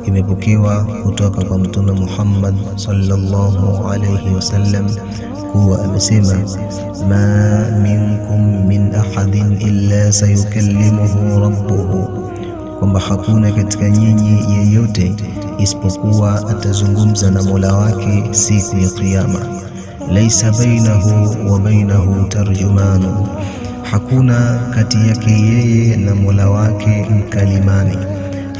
imepokewa kutoka kwa Mtume Muhammad sallallahu alayhi wasallam kuwa amesema, ma minkum min ahadin illa sayukallimuhu rabbuhu, kwamba hakuna katika nyinyi yeyote isipokuwa atazungumza na Mola wake siku ya Kiyama. Laisa bainahu wa bainahu tarjumanu, hakuna kati yake yeye na Mola wake mkalimani.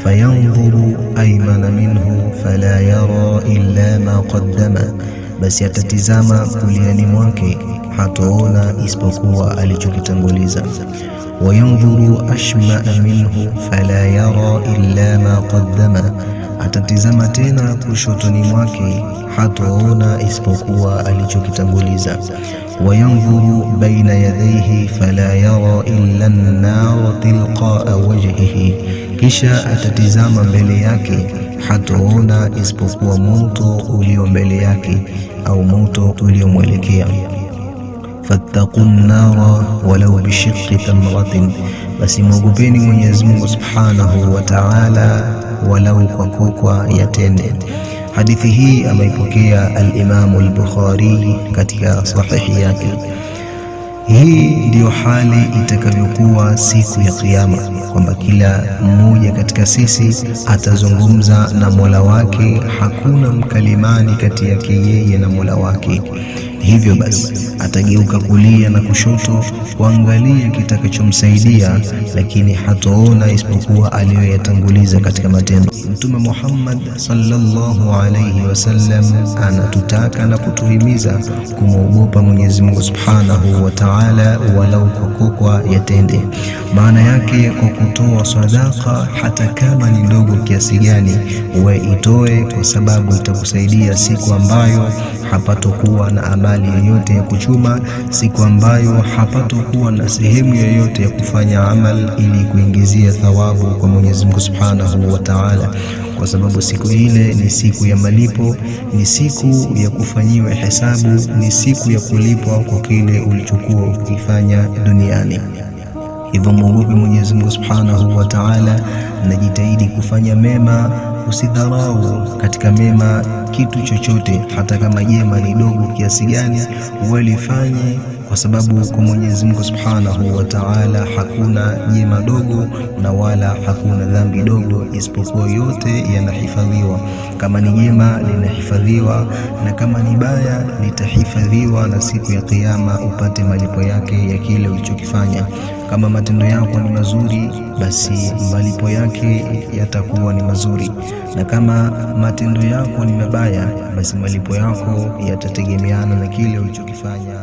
Fayanzuru aymana minhu fala yara illa ma qaddama, basi atatizama kuliani mwake hataona isipokuwa alichokitanguliza. Wayanzuru ashma'a minhu fala yara illa ma qaddama, atatizama tena kushotoni mwake hataona isipokuwa alichokitanguliza. Wayanzuru baina yadayhi fala yara illa an-nar tilqa'a wajhihi, kisha atatizama mbele yake hataona isipokuwa moto ulio mbele yake au moto uliomwelekea. Fattaqun nara walau bishiqqi tamratin, basi mwogopeni Mwenyezi Mungu Subhanahu wa Ta'ala walau kwa kokwa ya tende. Hadithi hii ameipokea al-Imam al-Bukhari katika sahihi yake. Hii ndiyo hali itakavyokuwa siku ya Kiyama, kwamba kila mmoja katika sisi atazungumza na Mola wake, hakuna mkalimani kati yake yeye na Mola wake. Hivyo basi atageuka kulia na kushoto kuangalia kitakachomsaidia, lakini hataona isipokuwa aliyoyatanguliza katika matendo. Mtume Muhammad sallallahu alayhi wasallam anatutaka na kutuhimiza kumwogopa Mwenyezi Mungu Subhanahu wa Ta'ala walau kwa kokwa ya tende. Maana yake kwa kutoa sadaka hata kama ni ndogo kiasi gani, uwe itoe, kwa sababu itakusaidia siku ambayo hapatokuwa na amali yoyote ya kuchuma, siku ambayo hapatokuwa na sehemu yoyote ya kufanya amal ili kuingizia thawabu kwa Mwenyezi Mungu Subhanahu wa Ta'ala, kwa sababu siku ile ni siku ya malipo, ni siku ya kufanyiwa hesabu, ni siku ya kulipwa kwa kile ulichokuwa ukifanya duniani. Hivyo mwogope Mwenyezi Mungu Subhanahu wa Ta'ala na jitahidi kufanya mema. Usidharau katika mema kitu chochote, hata kama jema ni dogo kiasi gani, ulifanye, kwa sababu kwa Mwenyezi Mungu Subhanahu wa Ta'ala hakuna jema dogo na wala hakuna dhambi dogo, isipokuwa yote yanahifadhiwa. Kama ni jema linahifadhiwa, na kama ni baya litahifadhiwa, na siku ya Kiyama upate malipo yake ya kile ulichokifanya. Kama matendo yako ni mazuri, basi malipo yake yatakuwa ni mazuri, na kama matendo yako ni mabaya, basi malipo yako yatategemeana na kile ulichokifanya.